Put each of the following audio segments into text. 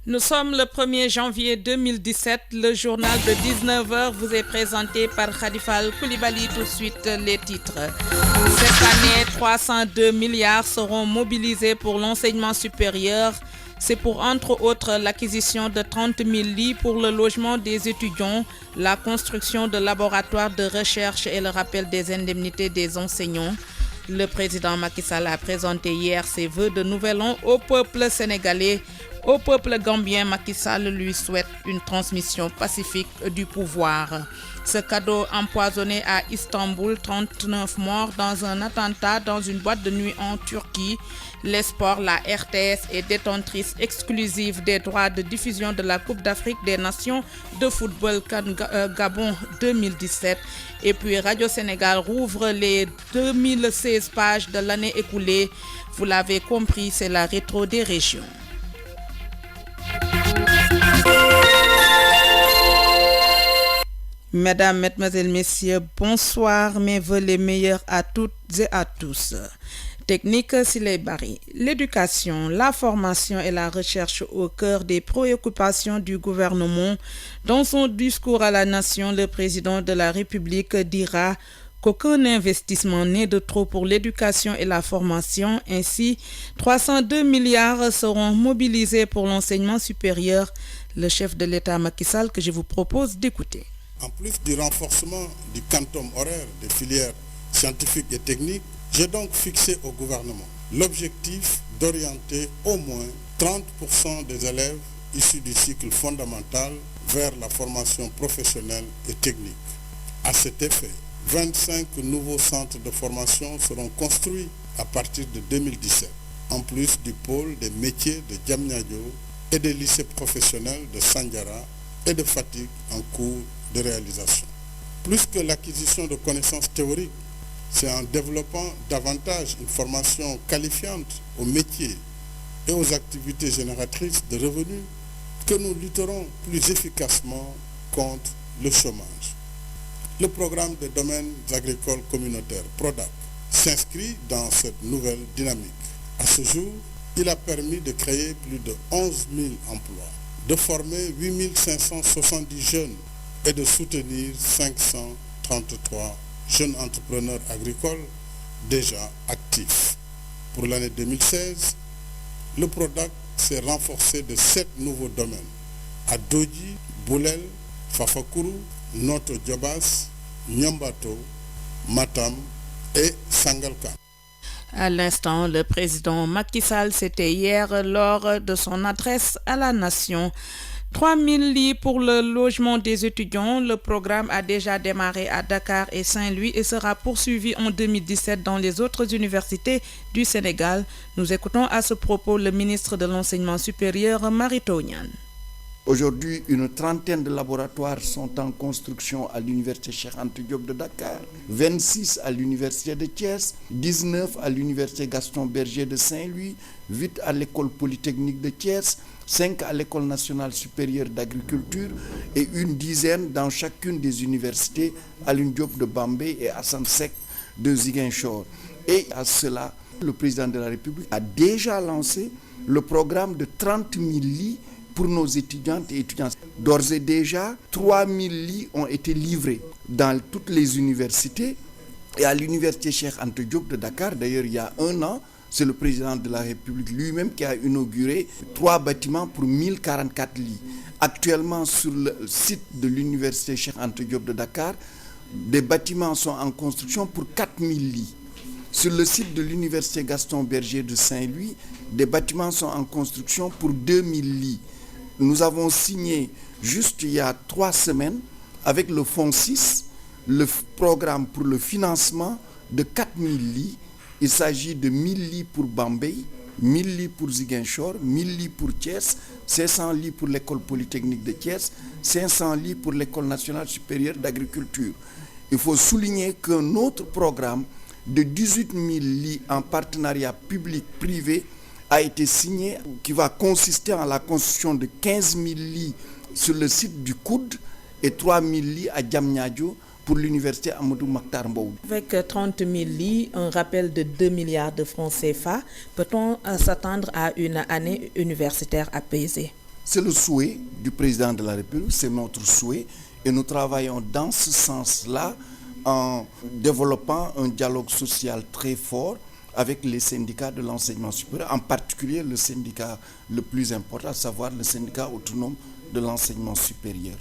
Nous sommes le 1er janvier 2017. Le journal de 19h vous est présenté par Khadifal Koulibaly. Tout de suite, les titres. Cette année, 302 milliards seront mobilisés pour l'enseignement supérieur. C'est pour, entre autres, l'acquisition de 30 000 lits pour le logement des étudiants, la construction de laboratoires de recherche et le rappel des indemnités des enseignants. Le président Macky Sall a présenté hier ses vœux de nouvel an au peuple sénégalais. Au peuple gambien, Macky Sall lui souhaite une transmission pacifique du pouvoir. Ce cadeau empoisonné à Istanbul, 39 morts dans un attentat dans une boîte de nuit en Turquie. Les sports, la RTS est détentrice exclusive des droits de diffusion de la Coupe d'Afrique des Nations de football Gabon 2017. Et puis Radio Sénégal rouvre les 2016 pages de l'année écoulée. Vous l'avez compris, c'est la rétro des régions. Mesdames, Mesdemoiselles, Messieurs, bonsoir, mes vœux les meilleurs à toutes et à tous. Technique Siley Barry. L'éducation, la formation et la recherche au cœur des préoccupations du gouvernement. Dans son discours à la nation, le président de la République dira qu'aucun investissement n'est de trop pour l'éducation et la formation. Ainsi, 302 milliards seront mobilisés pour l'enseignement supérieur. Le chef de l'État Macky Sall que je vous propose d'écouter. En plus du renforcement du quantum horaire des filières scientifiques et techniques, j'ai donc fixé au gouvernement l'objectif d'orienter au moins 30% des élèves issus du cycle fondamental vers la formation professionnelle et technique. À cet effet, 25 nouveaux centres de formation seront construits à partir de 2017, en plus du pôle des métiers de Diamniadio et des lycées professionnels de Sandiara et de Fatick en cours de réalisation. Plus que l'acquisition de connaissances théoriques, c'est en développant davantage une formation qualifiante aux métiers et aux activités génératrices de revenus que nous lutterons plus efficacement contre le chômage. Le programme des domaines agricoles communautaires, PRODAC, s'inscrit dans cette nouvelle dynamique. À ce jour, il a permis de créer plus de 11 000 emplois, de former 8 570 jeunes et de soutenir 533 jeunes entrepreneurs agricoles déjà actifs. Pour l'année 2016, le PRODAC s'est renforcé de 7 nouveaux domaines à Dodji, Boulel, Fafakuru, Noto Djobas, Nyambato, Matam et Sangalkam. À l'instant, le président Macky Sall, c'était hier lors de son adresse à la nation. 3 000 lits pour le logement des étudiants. Le programme a déjà démarré à Dakar et Saint-Louis et sera poursuivi en 2017 dans les autres universités du Sénégal. Nous écoutons à ce propos le ministre de l'Enseignement supérieur, Mary Teuw Niane. Aujourd'hui, une trentaine de laboratoires sont en construction à l'université Cheikh Anta Diop de Dakar, 26 à l'université de Thiès, 19 à l'université Gaston Berger de Saint-Louis, 8 à l'école polytechnique de Thiès, 5 à l'école nationale supérieure d'agriculture et une dizaine dans chacune des universités, Alioune Diop de Bambey et Assane Seck de Ziguinchor. Et à cela, le président de la République a déjà lancé le programme de 30 000 lits pour nos étudiantes et étudiants. D'ores et déjà, 3 000 lits ont été livrés dans toutes les universités et à l'université Cheikh Anta Diop de Dakar. D'ailleurs, il y a un an, c'est le président de la République lui-même qui a inauguré 3 bâtiments pour 1044 lits. Actuellement, sur le site de l'université Cheikh Anta Diop de Dakar, des bâtiments sont en construction pour 4000 lits. Sur le site de l'université Gaston Berger de Saint-Louis, des bâtiments sont en construction pour 2000 lits. Nous avons signé juste il y a 3 semaines avec le Fonds 6 le programme pour le financement de 4000 lits. Il s'agit de 1000 lits pour Bambey, 1000 lits pour Ziguinchor, 1000 lits pour Thiès, 500 lits pour l'école polytechnique de Thiès, 500 lits pour l'école nationale supérieure d'agriculture. Il faut souligner qu'un autre programme de 18 000 lits en partenariat public-privé a été signé, qui va consister en la construction de 15 000 lits sur le site du COUD et 3 000 lits à Diamniadio pour l'université Amadou Mahtar Mbow. Avec 30 000 lits, un rappel de 2 milliards de francs CFA, peut-on s'attendre à une année universitaire apaisée? C'est le souhait du président de la République, c'est notre souhait et nous travaillons dans ce sens-là en développant un dialogue social très fort avec les syndicats de l'enseignement supérieur, en particulier le syndicat le plus important, à savoir le syndicat autonome de l'enseignement supérieur.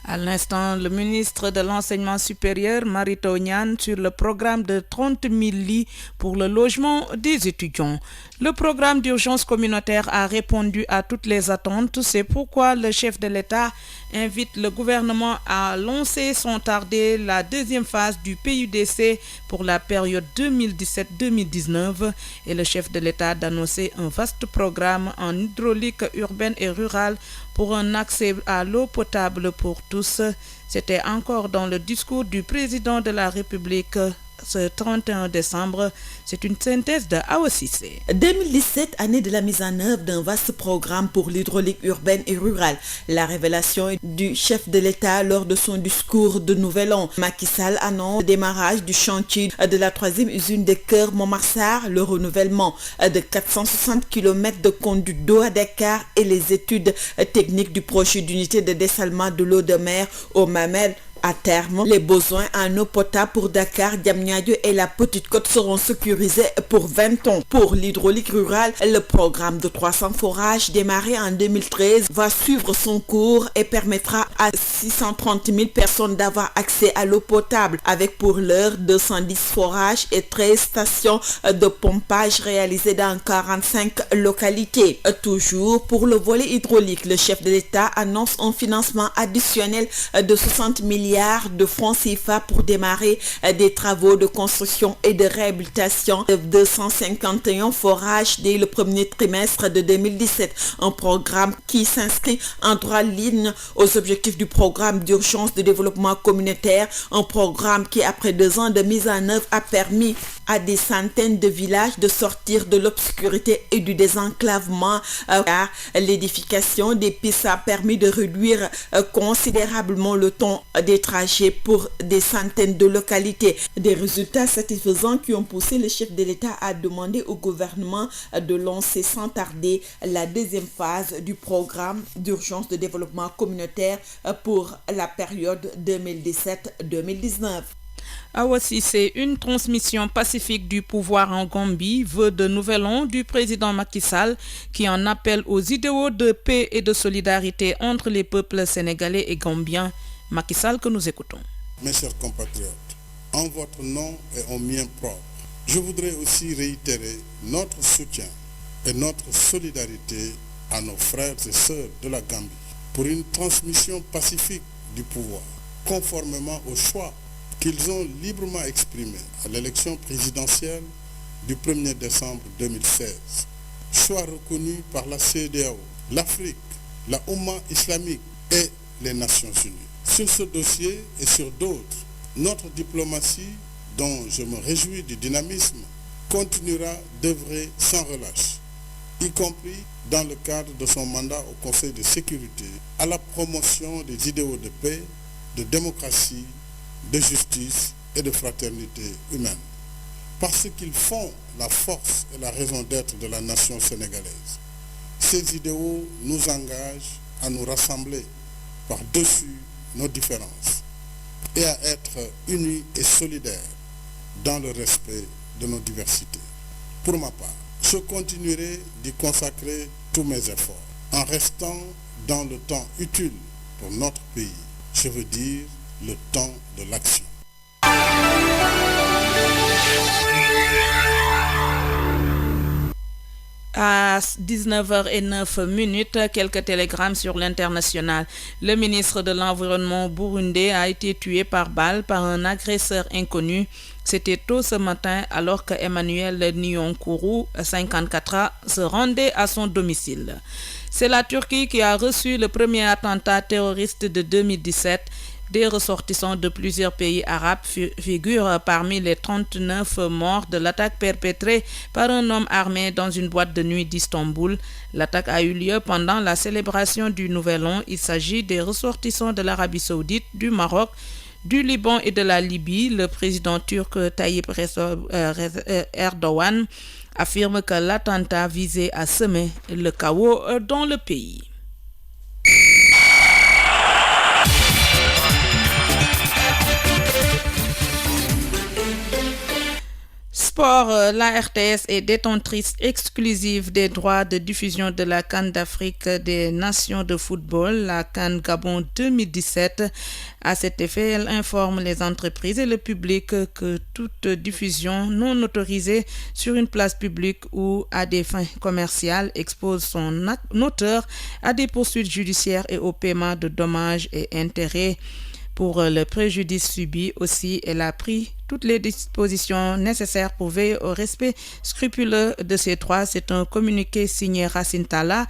À l'instant, le ministre de l'Enseignement supérieur, Mary Teuw Niane, sur le programme de 30 000 lits pour le logement des étudiants. Le programme d'urgence communautaire a répondu à toutes les attentes. C'est pourquoi le chef de l'État invite le gouvernement à lancer sans tarder la deuxième phase du PUDC pour la période 2017-2019 et le chef de l'État d'annoncer un vaste programme en hydraulique urbaine et rurale pour un accès à l'eau potable pour tous. C'était encore dans le discours du président de la République ce 31 décembre. C'est une synthèse de Awa Cissé. 2017, année de la mise en œuvre d'un vaste programme pour l'hydraulique urbaine et rurale. La révélation du chef de l'État lors de son discours de Nouvel An. Macky Sall annonce le démarrage du chantier de la 3e usine de Keur Momar-Sarr, le renouvellement de 460 km de conduite d'eau à Dakar et les études techniques du projet d'unité de dessalement de l'eau de mer au Mamel. À terme, les besoins en eau potable pour Dakar, Diamniadio et la Petite Côte seront sécurisés pour 20 ans. Pour l'hydraulique rurale, le programme de 300 forages démarré en 2013 va suivre son cours et permettra à 630 000 personnes d'avoir accès à l'eau potable avec pour l'heure 210 forages et 13 stations de pompage réalisées dans 45 localités. Toujours pour le volet hydraulique, le chef de l'État annonce un financement additionnel de 60 milliards de francs CFA pour démarrer des travaux de construction et de réhabilitation de 251 forages dès le premier trimestre de 2017. Un programme qui s'inscrit en droite ligne aux objectifs du programme d'urgence de développement communautaire. Un programme qui, après 2 ans de mise en œuvre, a permis à des centaines de villages de sortir de l'obscurité et du désenclavement, car l'édification des pistes a permis de réduire considérablement le temps des trajets pour des centaines de localités. Des résultats satisfaisants qui ont poussé le chef de l'État à demander au gouvernement de lancer sans tarder la deuxième phase du programme d'urgence de développement communautaire pour la période 2017-2019. Awa Cissé, une transmission pacifique du pouvoir en Gambie, vœu de Nouvel An du président Macky Sall qui en appelle aux idéaux de paix et de solidarité entre les peuples sénégalais et gambiens. Macky Sall que nous écoutons. Mes chers compatriotes, en votre nom et en mien propre, je voudrais aussi réitérer notre soutien et notre solidarité à nos frères et sœurs de la Gambie pour une transmission pacifique du pouvoir, conformément au choix qu'ils ont librement exprimé à l'élection présidentielle du 1er décembre 2016. Choix reconnu par la CEDEAO, l'Afrique, la Oumma islamique et les Nations Unies. Sur ce dossier et sur d'autres, notre diplomatie, dont je me réjouis du dynamisme, continuera d'œuvrer sans relâche, y compris dans le cadre de son mandat au Conseil de sécurité, à la promotion des idéaux de paix, de démocratie, de justice et de fraternité humaine, parce qu'ils font la force et la raison d'être de la nation sénégalaise. Ces idéaux nous engagent à nous rassembler par-dessus nos différences et à être unis et solidaires dans le respect de nos diversités. Pour ma part, je continuerai d'y consacrer tous mes efforts en restant dans le temps utile pour notre pays, je veux dire le temps de l'action. À 19h09, quelques télégrammes sur l'international. Le ministre de l'Environnement burundais a été tué par balle par un agresseur inconnu. C'était tôt ce matin alors que Emmanuel Nyonkuru, 54 ans, se rendait à son domicile. C'est la Turquie qui a reçu le premier attentat terroriste de 2017. Des ressortissants de plusieurs pays arabes figurent parmi les 39 morts de l'attaque perpétrée par un homme armé dans une boîte de nuit d'Istanbul. L'attaque a eu lieu pendant la célébration du Nouvel An. Il s'agit des ressortissants de l'Arabie Saoudite, du Maroc, du Liban et de la Libye. Le président turc Tayyip Erdogan affirme que l'attentat visait à semer le chaos dans le pays. sport, la RTS est détentrice exclusive des droits de diffusion de la CAN d'Afrique des Nations de football, la CAN Gabon 2017. À cet effet, elle informe les entreprises et le public que toute diffusion non autorisée sur une place publique ou à des fins commerciales expose son auteur à des poursuites judiciaires et au paiement de dommages et intérêts. Pour le préjudice subi aussi, elle a pris toutes les dispositions nécessaires pour veiller au respect scrupuleux de ces droits. C'est un communiqué signé Racine Talla,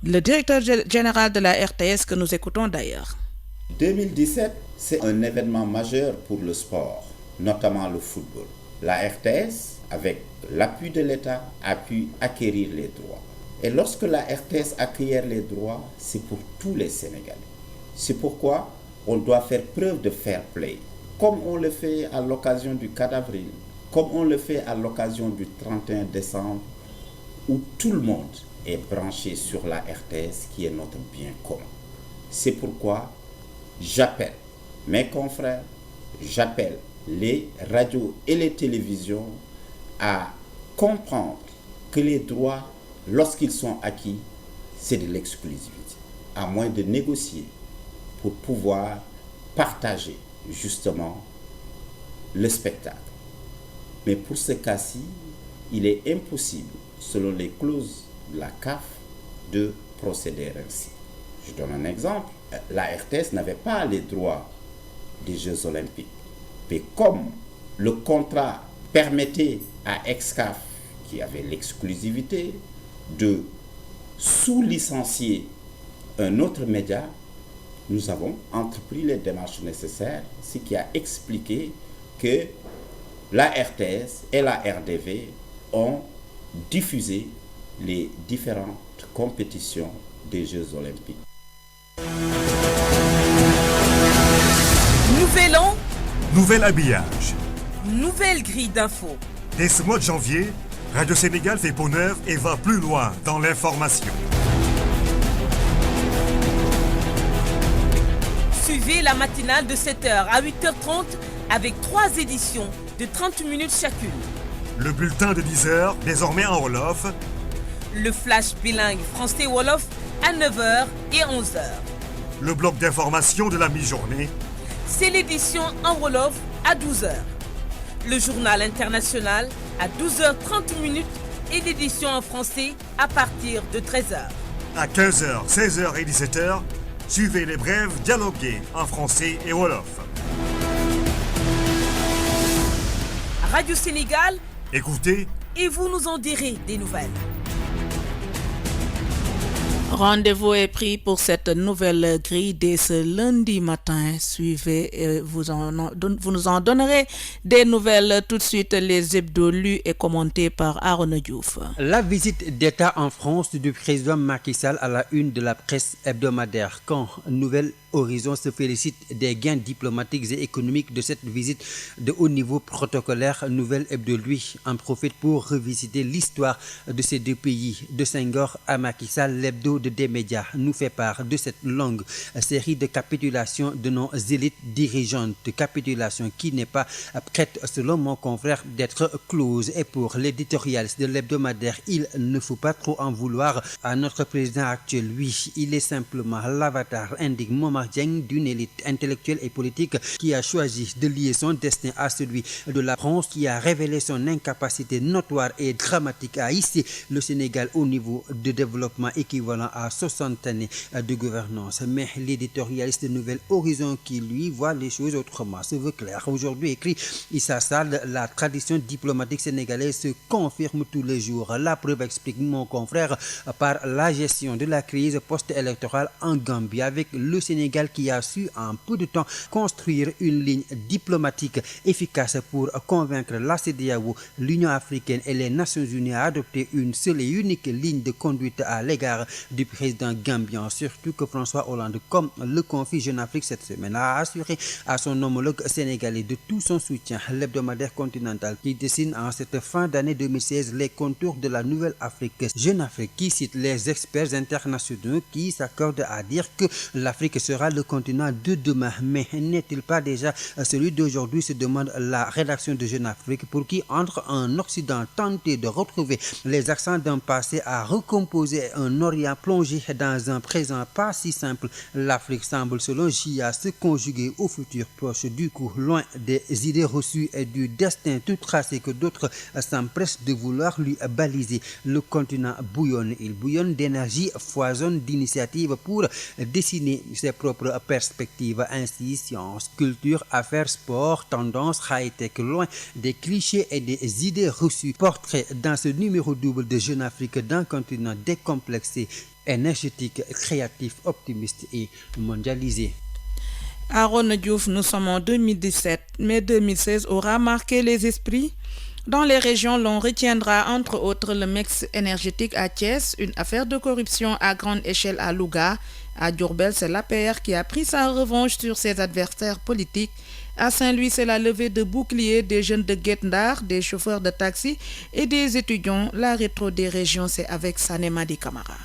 le directeur général de la RTS, que nous écoutons d'ailleurs. 2017, c'est un événement majeur pour le sport, notamment le football. La RTS, avec l'appui de l'État, a pu acquérir les droits. Et lorsque la RTS acquiert les droits, c'est pour tous les Sénégalais. C'est pourquoi on doit faire preuve de fair play, comme on le fait à l'occasion du 4 avril, comme on le fait à l'occasion du 31 décembre, où tout le monde est branché sur la RTS qui est notre bien commun. C'est pourquoi j'appelle mes confrères, j'appelle les radios et les télévisions à comprendre que les droits, lorsqu'ils sont acquis, c'est de l'exclusivité, à moins de négocier pour pouvoir partager justement le spectacle. Mais pour ce cas-ci, il est impossible, selon les clauses de la CAF, de procéder ainsi. Je donne un exemple. La RTS n'avait pas les droits des Jeux Olympiques. Mais comme le contrat permettait à Excaf, qui avait l'exclusivité, de sous-licencier un autre média, nous avons entrepris les démarches nécessaires, ce qui a expliqué que la RTS et la RDV ont diffusé les différentes compétitions des Jeux Olympiques. Nouvel an, nouvel habillage. nouvelle grille d'infos. Dès ce mois de janvier, Radio Sénégal fait peau neuve et va plus loin dans l'information. Suivez la matinale de 7h à 8h30 avec 3 éditions de 30 minutes chacune. Le bulletin de 10h, désormais en Wolof. Le flash bilingue français-wolof à 9h et 11h. Le bloc d'information de la mi-journée. C'est l'édition en Wolof à 12h. Le journal international à 12h30 minutes et l'édition en français à partir de 13h. À 15h, 16h et 17h, suivez les brèves dialoguées en français et wolof. Radio Sénégal, Écoutez et vous nous en direz des nouvelles. Rendez-vous est pris pour cette nouvelle grille dès ce lundi matin. Suivez, vous nous en donnerez des nouvelles tout de suite. Les hebdos lus et commentés par Aaron Diouf. La visite d'État en France du président Macky Sall à la une de la presse hebdomadaire. Quand Nouvel Horizon se félicite des gains diplomatiques et économiques de cette visite de haut niveau protocolaire, Nouvel Hebdo lui en profite pour revisiter l'histoire de ces deux pays. De Senghor à Macky Sall, l'hebdo des médias nous fait part de cette longue série de capitulations de nos élites dirigeantes, capitulation qui n'est pas prête, selon mon confrère, d'être close. Et pour l'éditorialiste de l'hebdomadaire, il ne faut pas trop en vouloir à notre président actuel. Lui, il est simplement l'avatar, indique Momar Dieng, d'une élite intellectuelle et politique qui a choisi de lier son destin à celui de la France, qui a révélé son incapacité notoire et dramatique à hisser le Sénégal au niveau de développement équivalent à 60 années de gouvernance. Mais l'éditorialiste de Nouvel Horizon, qui lui voit les choses autrement, se veut clair. Aujourd'hui, écrit Issa Sall, la tradition diplomatique sénégalaise se confirme tous les jours. La preuve, explique mon confrère, par la gestion de la crise post-électorale en Gambie, avec le Sénégal qui a su en peu de temps construire une ligne diplomatique efficace pour convaincre la CEDEAO, l'Union africaine et les Nations Unies à adopter une seule et unique ligne de conduite à l'égard du du président gambien, surtout que François Hollande, comme le confie Jeune Afrique cette semaine, a assuré à son homologue sénégalais de tout son soutien. L'hebdomadaire continental qui dessine en cette fin d'année 2016 les contours de la nouvelle Afrique. Jeune Afrique qui cite les experts internationaux qui s'accordent à dire que l'Afrique sera le continent de demain. Mais n'est-il pas déjà celui d'aujourd'hui, se demande la rédaction de Jeune Afrique, pour qui entre un Occident tenté de retrouver les accents d'un passé à recomposer un Orient plongé dans un présent pas si simple. L'Afrique semble selon JA se conjuguer au futur proche, du coup loin des idées reçues et du destin tout tracé que d'autres s'empressent de vouloir lui baliser. Le continent bouillonne, il bouillonne d'énergie, foisonne d'initiatives pour dessiner ses propres perspectives. Ainsi, sciences, culture, affaires, sport, tendances, high-tech, loin des clichés et des idées reçues. Portrait dans ce numéro double de Jeune Afrique d'un continent décomplexé, énergétique, créatif, optimiste et mondialisé. Aaron Diouf, nous sommes en 2017, mais 2016 aura marqué les esprits. Dans les régions, l'on retiendra entre autres le mix énergétique à Thiès, une affaire de corruption à grande échelle à Louga. À Diourbel, c'est l'APR qui a pris sa revanche sur ses adversaires politiques. À Saint-Louis, c'est la levée de boucliers des jeunes de Guet Ndar, des chauffeurs de taxi et des étudiants. La rétro des régions, c'est avec Sanemadi Camara.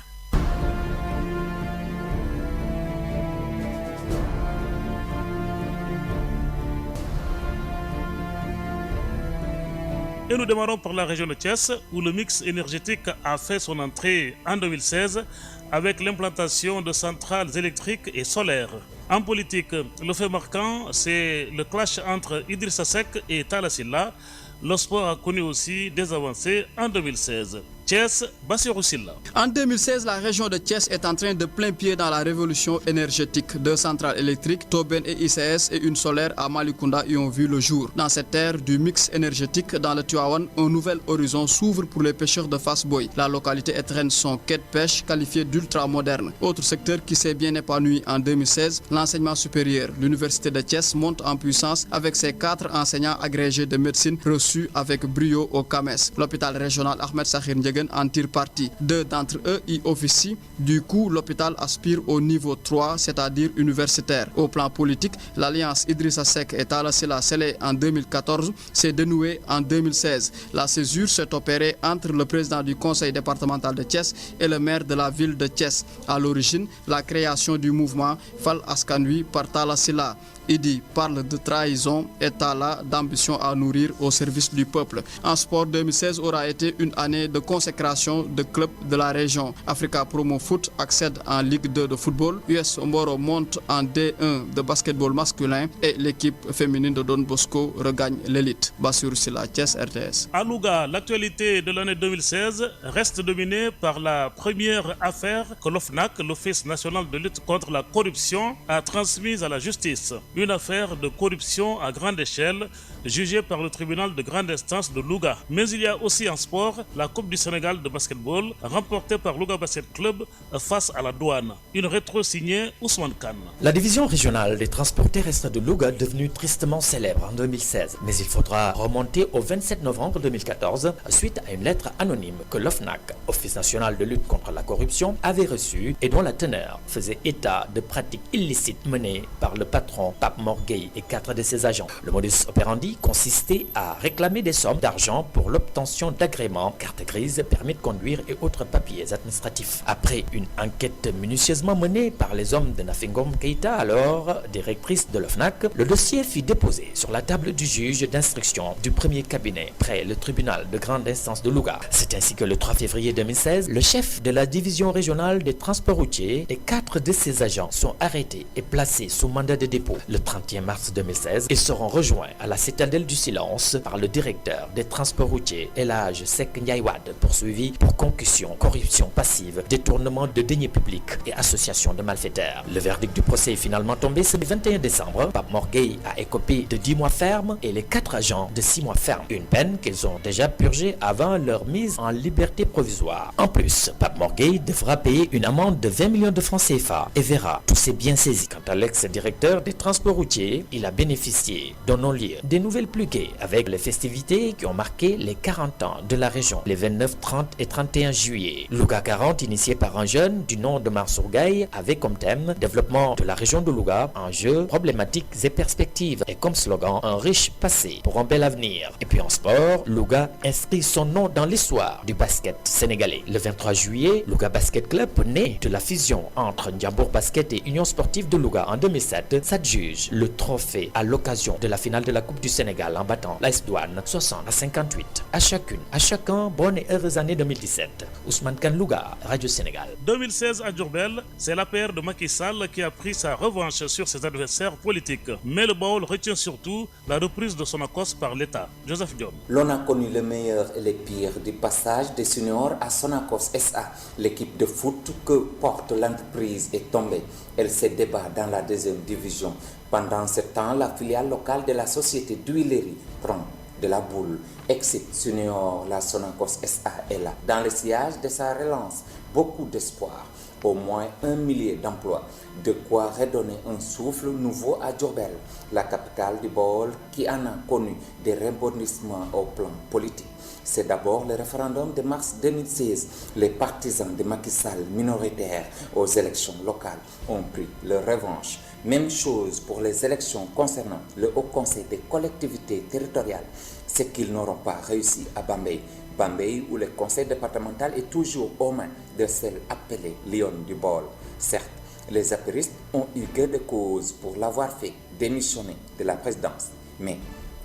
Et nous démarrons par la région de Thiès, où le mix énergétique a fait son entrée en 2016 avec l'implantation de centrales électriques et solaires. En politique, le fait marquant, c'est le clash entre Idrissa Seck et Talla Sylla. Le sport a connu aussi des avancées en 2016. Thiès, Bassirou Sylla. En 2016, la région de Thiès est en train de plein pied dans la révolution énergétique. 2 centrales électriques, Toben et ICS, et une solaire à Malicounda y ont vu le jour. Dans cette ère du mix énergétique dans le Tivaouane, un nouvel horizon s'ouvre pour les pêcheurs de Fass-Boye. La localité étrenne son quai de pêche qualifié d'ultra-moderne. Autre secteur qui s'est bien épanoui en 2016, l'enseignement supérieur. L'université de Thiès monte en puissance avec ses 4 enseignants agrégés de médecine reçus avec brio au CAMES. L'hôpital régional Ahmed Sakhir Ndiéguène en tire parti. 2 d'entre eux y officient. Du coup, l'hôpital aspire au niveau 3, c'est-à-dire universitaire. Au plan politique, l'alliance Idrissa Seck et Talla Sylla scellée en 2014 s'est dénouée en 2016. La césure s'est opérée entre le président du conseil départemental de Thiès et le maire de la ville de Thiès. À l'origine, la création du mouvement Fal Askan Wi par Talla Sylla. Idi parle de trahison et Talla d'ambition à nourrir au service du peuple. En sport, 2016 aura été une année de consécration de clubs de la région. Africa Promo Foot accède en Ligue 2 de football. US Mboro monte en D1 de basketball masculin et l'équipe féminine de Don Bosco regagne l'élite. Bassirou Sylla, Thiès, RTS. À Louga, l'actualité de l'année 2016 reste dominée par la première affaire que l'OFNAC, l'Office national de lutte contre la corruption, a transmise à la justice. Une affaire de corruption à grande échelle jugée par le tribunal de grande instance de Louga. Mais il y a aussi en sport la Coupe du Sénégal de basketball remportée par Louga Basket Club face à la Douane. Une rétro signée Ousmane Kane. La division régionale des transports terrestres de Louga devenue tristement célèbre en 2016. Mais il faudra remonter au 27 novembre 2014 suite à une lettre anonyme que l'OFNAC, Office national de lutte contre la corruption, avait reçue et dont la teneur faisait état de pratiques illicites menées par le patron Pape Morgueil et 4 de ses agents. Le modus operandi consistait à réclamer des sommes d'argent pour l'obtention d'agréments, cartes grises, permis de conduire et autres papiers administratifs. Après une enquête minutieusement menée par les hommes de Nafingom Keïta, alors directrice de l'OFNAC, le dossier fut déposé sur la table du juge d'instruction du premier cabinet près le tribunal de grande instance de Louga. C'est ainsi que le 3 février 2016, le chef de la division régionale des transports routiers et 4 de ses agents sont arrêtés et placés sous mandat de dépôt. Le 31 mars 2016, ils seront rejoints à la citadelle du silence par le directeur des transports routiers, Elhadj Seck Ndiaye Wade, poursuivi pour concussion, corruption passive, détournement de deniers publics et association de malfaiteurs. Le verdict du procès est finalement tombé ce 21 décembre. Pape Morgueil a écopé de 10 mois ferme et les 4 agents de 6 mois ferme. Une peine qu'ils ont déjà purgée avant leur mise en liberté provisoire. En plus, Pape Morgueil devra payer une amende de 20 millions de francs CFA et verra tous ses biens saisis. Quant à l'ex-directeur des transports transport routier, il a bénéficié d'un non-lieu. Des nouvelles plus gaies avec les festivités qui ont marqué les 40 ans de la région, les 29, 30 et 31 juillet. Louga 40, initié par un jeune du nom de Mansour Gaye, avait comme thème développement de la région de Louga, enjeux, problématiques et perspectives, et comme slogan un riche passé pour un bel avenir. Et puis en sport, Louga inscrit son nom dans l'histoire du basket sénégalais. Le 23 juillet, Louga Basket Club, né de la fusion entre Ndiambour Basket et Union Sportive de Louga en 2007, s'adjuge le trophée à l'occasion de la finale de la Coupe du Sénégal en battant l'AS Douanes 60-58. À chacun, bonne et heureuse année 2017. Ousmane Kane, Louga, Radio Sénégal. 2016 à Diourbel, c'est la paire de Macky Sall qui a pris sa revanche sur ses adversaires politiques. Mais le Baol retient surtout la reprise de Sonacos par l'État. Joseph Diom. L'on a connu le meilleur et le pire du passage des seniors à Sonacos SA. L'équipe de foot que porte l'entreprise est tombée. Elle se débat dans la deuxième division. Pendant ce temps, la filiale locale de la société d'huilerie prend de la boule. Exit Senior, la Sonacos SA est là. Dans le sillage de sa relance, beaucoup d'espoir. Au moins 1 millier d'emplois. De quoi redonner un souffle nouveau à Diourbel, la capitale du Baol qui en a connu des rebondissements au plan politique. C'est d'abord le référendum de mars 2016. Les partisans de Macky Sall minoritaires aux élections locales ont pris leur revanche. Même chose pour les élections concernant le Haut Conseil des collectivités territoriales. C'est qu'ils n'auront pas réussi à Bambey. Bambey, où le conseil départemental est toujours aux mains de celle appelée Lyon du Baol. Certes, les apéristes ont eu gain de cause pour l'avoir fait démissionner de la présidence. Mais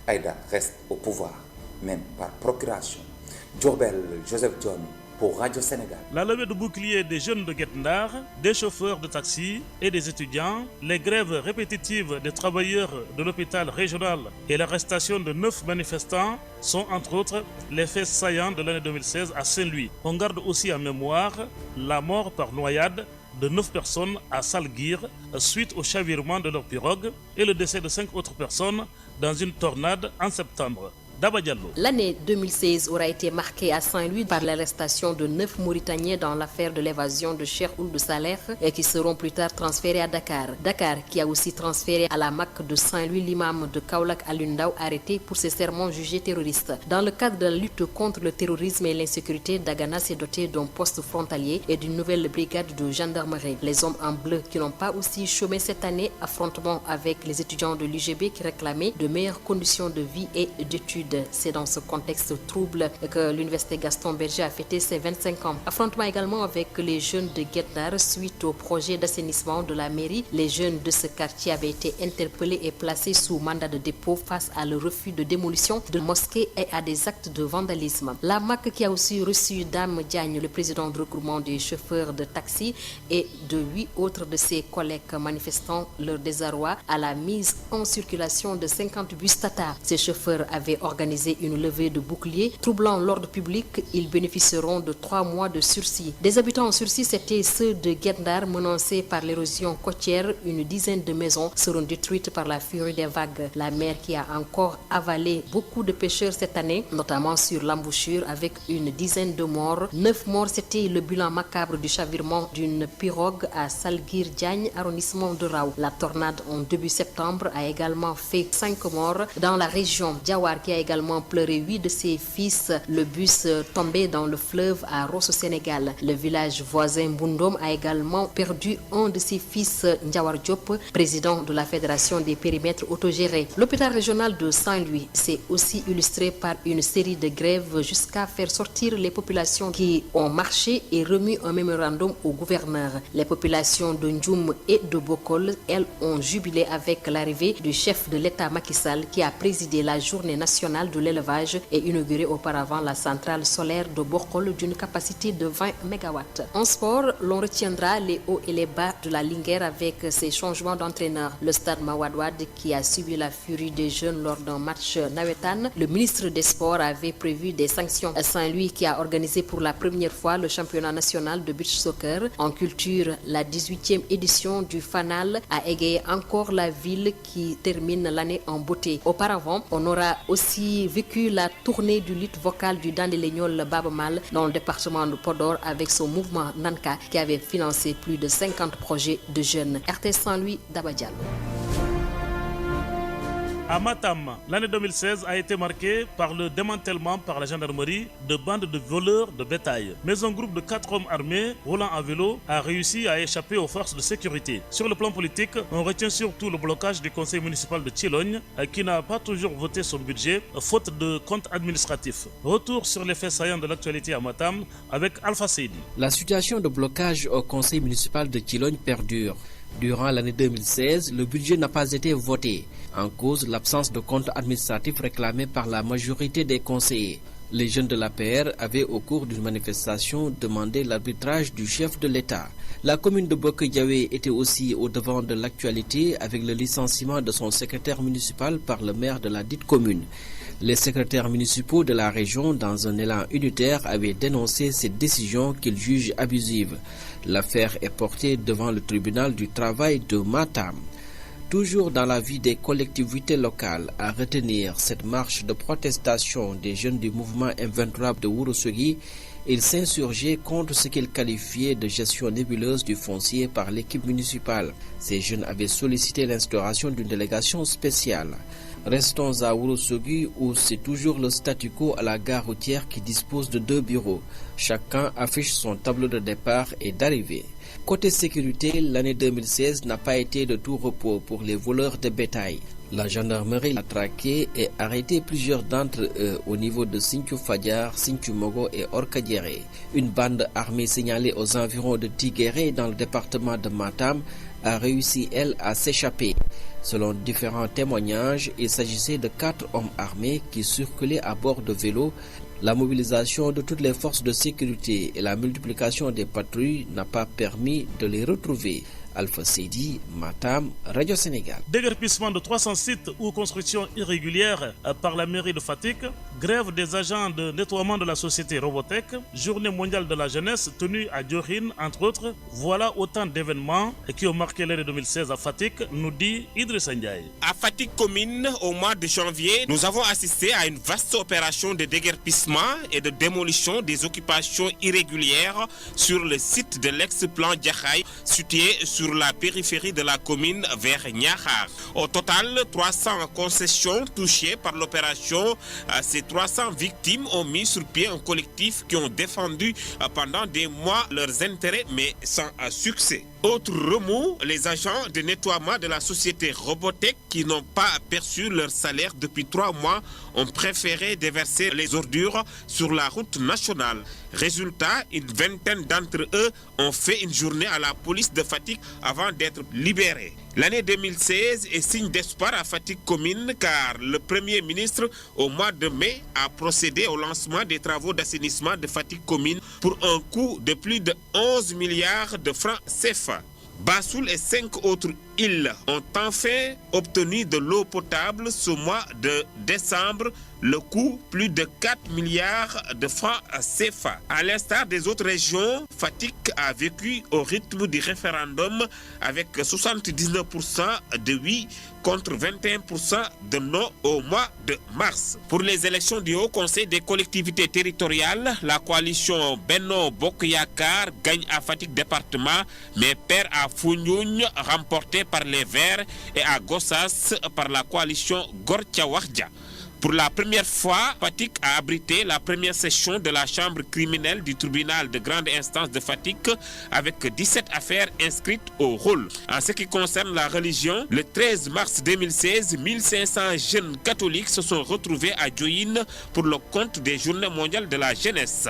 Aïda reste au pouvoir, même par procuration. Diourbel, Joseph John, pour Radio Sénégal. La levée de bouclier des jeunes de Guet Ndar, des chauffeurs de taxi et des étudiants, les grèves répétitives des travailleurs de l'hôpital régional et l'arrestation de 9 manifestants sont entre autres les faits saillants de l'année 2016 à Saint-Louis. On garde aussi en mémoire la mort par noyade de 9 personnes à Salguir suite au chavirement de leur pirogue et le décès de 5 autres personnes dans une tornade en septembre. L'année 2016 aura été marquée à Saint-Louis par l'arrestation de 9 Mauritaniens dans l'affaire de l'évasion de Cheikh Ould Saleh et qui seront plus tard transférés à Dakar. Dakar qui a aussi transféré à la MAC de Saint-Louis l'imam de Kaolack Alundao arrêté pour ses sermons jugés terroristes. Dans le cadre de la lutte contre le terrorisme et l'insécurité, Dagana s'est doté d'un poste frontalier et d'une nouvelle brigade de gendarmerie. Les hommes en bleu qui n'ont pas aussi chômé cette année, affrontement avec les étudiants de l'UGB qui réclamaient de meilleures conditions de vie et d'études. C'est dans ce contexte trouble que l'université Gaston Berger a fêté ses 25 ans. Affrontement également avec les jeunes de Guet Ndar suite au projet d'assainissement de la mairie. Les jeunes de ce quartier avaient été interpellés et placés sous mandat de dépôt face à le refus de démolition de mosquées et à des actes de vandalisme. La MAC qui a aussi reçu Dame Diagne, le président du regroupement des chauffeurs de taxi, et de 8 autres de ses collègues manifestant leur désarroi à la mise en circulation de 50 bus Tata. Ces chauffeurs avaient organisé une levée de boucliers. Troublant l'ordre public, ils bénéficieront de 3 mois de sursis. Des habitants en sursis, c'était ceux de Guet Ndar menacés par l'érosion côtière. Une dizaine de maisons seront détruites par la furie des vagues. La mer qui a encore avalé beaucoup de pêcheurs cette année, notamment sur l'embouchure avec une dizaine de morts. 9 morts, c'était le bilan macabre du chavirement d'une pirogue à Salguir Diagne, arrondissement de Rao. La tornade en début septembre a également fait 5 morts dans la région. Diawar qui a également pleuré 8 de ses fils. Le bus tombé dans le fleuve à Rosso, Sénégal. Le village voisin Boundom a également perdu un de ses fils, Ndiawar Diop, président de la Fédération des périmètres autogérés. L'hôpital régional de Saint-Louis s'est aussi illustré par une série de grèves jusqu'à faire sortir les populations qui ont marché et remis un mémorandum au gouverneur. Les populations de Ndioum et de Bokol, elles, ont jubilé avec l'arrivée du chef de l'État Macky Sall qui a présidé la journée nationale de l'élevage et inauguré auparavant la centrale solaire de Bokol d'une capacité de 20 MW. En sport, l'on retiendra les hauts et les bas de la Linguère avec ses changements d'entraîneur. Le stade Mawadouad qui a subi la furie des jeunes lors d'un match nawetan. Le ministre des Sports avait prévu des sanctions. Saint-Louis qui a organisé pour la première fois le championnat national de beach soccer. En culture, la 18e édition du Fanal a égayé encore la ville qui termine l'année en beauté. Auparavant, on aura aussi vécu la tournée du lutte vocale du Dandelegnol Baba Mal dans le département de Podor avec son mouvement Nanka qui avait financé plus de 50 projets de jeunes. RTS Saint-Louis, Daba Diallo. À Matam, l'année 2016 a été marquée par le démantèlement par la gendarmerie de bandes de voleurs de bétail. Mais un groupe de 4 hommes armés roulant à vélo a réussi à échapper aux forces de sécurité. Sur le plan politique, on retient surtout le blocage du conseil municipal de Thilogne qui n'a pas toujours voté son budget faute de comptes administratifs. Retour sur les faits saillants de l'actualité à Matam avec Alpha Seydi. La situation de blocage au conseil municipal de Thilogne perdure. Durant l'année 2016, le budget n'a pas été voté. En cause, l'absence de comptes administratifs réclamés par la majorité des conseillers. Les jeunes de l'APR avaient au cours d'une manifestation demandé l'arbitrage du chef de l'État. La commune de Boke-Diawé était aussi au devant de l'actualité avec le licenciement de son secrétaire municipal par le maire de la dite commune. Les secrétaires municipaux de la région, dans un élan unitaire, avaient dénoncé cette décision qu'ils jugent abusive. L'affaire est portée devant le tribunal du travail de Matam. Toujours dans la vie des collectivités locales, à retenir cette marche de protestation des jeunes du mouvement M23 de Ourossogui, ils s'insurgeaient contre ce qu'ils qualifiaient de gestion nébuleuse du foncier par l'équipe municipale. Ces jeunes avaient sollicité l'instauration d'une délégation spéciale. Restons à Ourossogui où c'est toujours le statu quo à la gare routière qui dispose de 2 bureaux. Chacun affiche son tableau de départ et d'arrivée. Côté sécurité, l'année 2016 n'a pas été de tout repos pour les voleurs de bétail. La gendarmerie a traqué et arrêté plusieurs d'entre eux au niveau de Sinthiou Fadiar, Sinthiou Mogo et Orkadiéré. Une bande armée signalée aux environs de Tiguéré dans le département de Matam a réussi, elle, à s'échapper. Selon différents témoignages, il s'agissait de 4 hommes armés qui circulaient à bord de vélos. La mobilisation de toutes les forces de sécurité et la multiplication des patrouilles n'a pas permis de les retrouver. Alpha Seydi, Matam, Radio Sénégal. Déguerpissement de 300 sites ou constructions irrégulières par la mairie de Fatick, grève des agents de nettoiement de la société Robotech, journée mondiale de la jeunesse tenue à Diohine, entre autres. Voilà autant d'événements qui ont marqué l'année 2016 à Fatick, nous dit Idrissa Ndiaye. À Fatick commune, au mois de janvier, nous avons assisté à une vaste opération de déguerpissement et de démolition des occupations irrégulières sur le site de l'ex-plan Diakhaï, situé sur la périphérie de la commune vers Niakhar. Au total, 300 concessions touchées par l'opération. Ces 300 victimes ont mis sur pied un collectif qui ont défendu pendant des mois leurs intérêts, mais sans succès. Autre remous, les agents de nettoiement de la société Robotech qui n'ont pas perçu leur salaire depuis 3 mois ont préféré déverser les ordures sur la route nationale. Résultat, une vingtaine d'entre eux ont fait une journée à la police de Fatick avant d'être libérés. L'année 2016 est signe d'espoir à Fatick commune car le Premier ministre, au mois de mai, a procédé au lancement des travaux d'assainissement de Fatick commune pour un coût de plus de 11 milliards de francs CFA. Bassoul et 5 autres îles ont enfin obtenu de l'eau potable ce mois de décembre, le coût plus de 4 milliards de francs CFA. À l'instar des autres régions, Fatick a vécu au rythme du référendum avec 79% de oui contre 21% de non au mois de mars. Pour les élections du Haut Conseil des collectivités territoriales, la coalition Benno Bokk Yakaar gagne à Fatick département, mais perd à Foundiougne, remporté par les Verts, et à Gossas par la coalition Gor Thiawakhdia. Pour la première fois, Fatick a abrité la première session de la chambre criminelle du tribunal de grande instance de Fatick avec 17 affaires inscrites au rôle. En ce qui concerne la religion, le 13 mars 2016, 1500 jeunes catholiques se sont retrouvés à Diohine pour le compte des Journées mondiales de la jeunesse.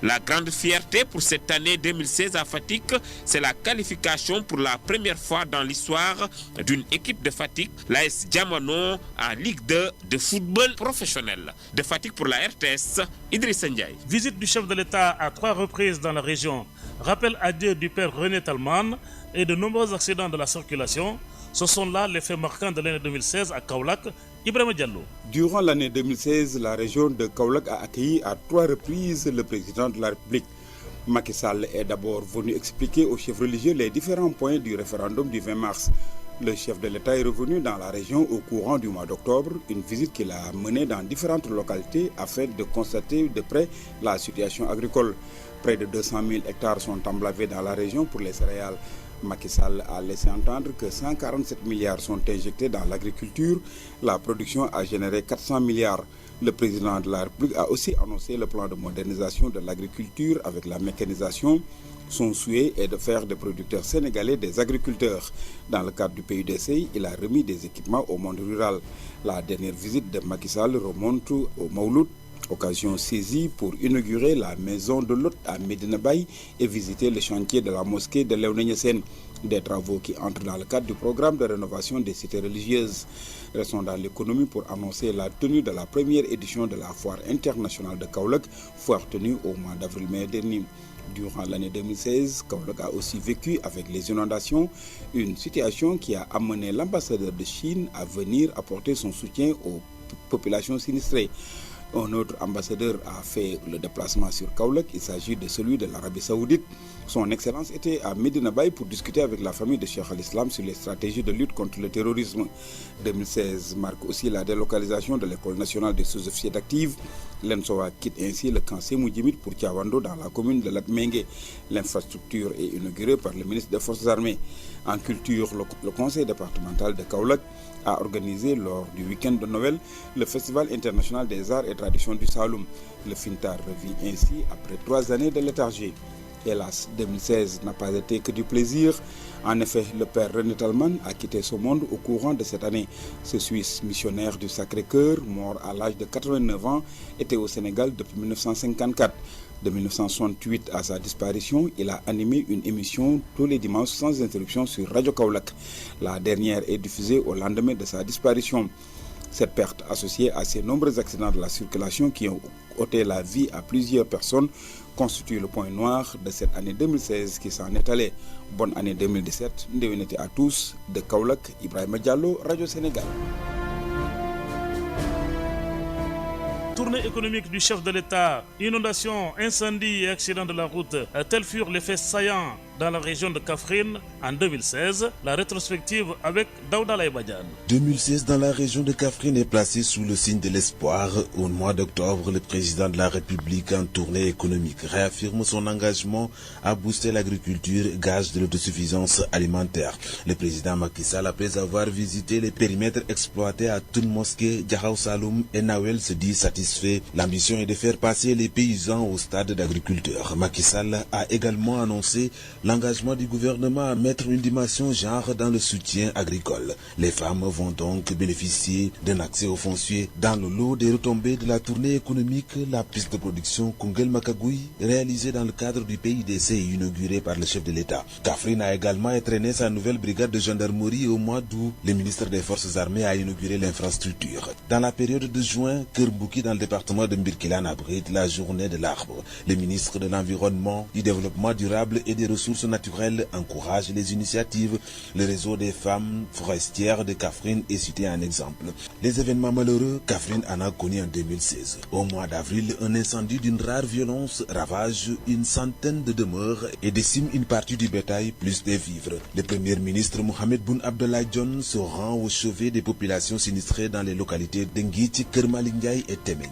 La grande fierté pour cette année 2016 à Fatick, c'est la qualification pour la première fois dans l'histoire d'une équipe de Fatick, l'AS Diamano, en Ligue 2 de football professionnel. De Fatick pour la RTS, Idrissa Ndiaye. Visite du chef de l'État à 3 reprises dans la région. Rappel à Dieu du père René Talman et de nombreux accidents de la circulation. Ce sont là les faits marquants de l'année 2016 à Kaolack. Ibrahima Diallo. Durant l'année 2016, la région de Kaolack a accueilli à 3 reprises le président de la République. Macky Sall est d'abord venu expliquer aux chefs religieux les différents points du référendum du 20 mars. Le chef de l'État est revenu dans la région au courant du mois d'octobre, une visite qu'il a menée dans différentes localités afin de constater de près la situation agricole. Près de 200 000 hectares sont emblavés dans la région pour les céréales. Macky Sall a laissé entendre que 147 milliards sont injectés dans l'agriculture. La production a généré 400 milliards. Le président de la République a aussi annoncé le plan de modernisation de l'agriculture avec la mécanisation. Son souhait est de faire des producteurs sénégalais des agriculteurs. Dans le cadre du PUDC, il a remis des équipements au monde rural. La dernière visite de Macky Sall remonte au Mawlud, occasion saisie pour inaugurer la maison de l'hôte à Medina Baye et visiter le chantier de la mosquée de Léona Niassène, des travaux qui entrent dans le cadre du programme de rénovation des cités religieuses. Restons dans l'économie pour annoncer la tenue de la première édition de la foire internationale de Kaolack, foire tenue au mois d'avril-mai dernier. Durant l'année 2016, Kaolack a aussi vécu avec les inondations, une situation qui a amené l'ambassadeur de Chine à venir apporter son soutien aux populations sinistrées. Un autre ambassadeur a fait le déplacement sur Kaolack, il s'agit de celui de l'Arabie Saoudite. Son Excellence était à Medina Baye pour discuter avec la famille de Cheikh Al-Islam sur les stratégies de lutte contre le terrorisme. 2016 marque aussi la délocalisation de l'École nationale des sous-officiers d'actifs. L'ENSOA quitte ainsi le camp Sémou Djimit pour Tiawando dans la commune de Latmengue. L'infrastructure est inaugurée par le ministre des Forces armées. En culture, le conseil départemental de Kaolack a organisé lors du week-end de Noël le Festival international des arts et traditions du Saloum. Le Fintar revit ainsi après 3 années de léthargie. Hélas, 2016 n'a pas été que du plaisir. En effet, le père René Talman a quitté ce monde au courant de cette année. Ce Suisse missionnaire du Sacré-Cœur, mort à l'âge de 89 ans, était au Sénégal depuis 1954. De 1968 à sa disparition, il a animé une émission tous les dimanches sans interruption sur Radio Kaolack. La dernière est diffusée au lendemain de sa disparition. Cette perte, associée à ces nombreux accidents de la circulation qui ont ôté la vie à plusieurs personnes, constitue le point noir de cette année 2016 qui s'en est allée. Bonne année 2017, ndéwénati à tous. De Kaolack, Ibrahima Diallo, Radio Sénégal. Tournée économique du chef de l'État, inondations, incendies et accidents de la route, tels furent les faits saillants dans la région de Kaffrine en 2016. La rétrospective avec Daouda Laïbadian. 2016 dans la région de Kaffrine est placée sous le signe de l'espoir. Au mois d'octobre, le président de la République en tournée économique réaffirme son engagement à booster l'agriculture, gage de l'autosuffisance alimentaire. Le président Macky Sall, après avoir visité les périmètres exploités à Toun Mosquée, Djahau Saloum et Nawel, se dit satisfait. L'ambition est de faire passer les paysans au stade d'agriculteurs. Macky Sall a également annoncé l'engagement du gouvernement à mettre une dimension genre dans le soutien agricole. Les femmes vont donc bénéficier d'un accès au foncier. Dans le lot des retombées de la tournée économique, la piste de production Koungheul Makagoui, réalisée dans le cadre du PIDC et inaugurée par le chef de l'État. Kaffrine a également entraîné sa nouvelle brigade de gendarmerie au mois d'août. Le ministre des Forces armées a inauguré l'infrastructure. Dans la période de juin, Kermbouki dans le département de Mbirkilan abrite la journée de l'arbre. Le ministre de l'Environnement, du Développement durable et des ressources naturelles encourage les initiatives. Le réseau des femmes forestières de Kaffrine est cité un exemple. Les événements malheureux, Kaffrine en a connu en 2016. Au mois d'avril, un incendie d'une rare violence ravage une centaine de demeures et décime une partie du bétail plus des vivres. Le premier ministre Mohamed Boun Abdallah Dionne se rend au chevet des populations sinistrées dans les localités d'Engiti, Kermalingaï et Temeng.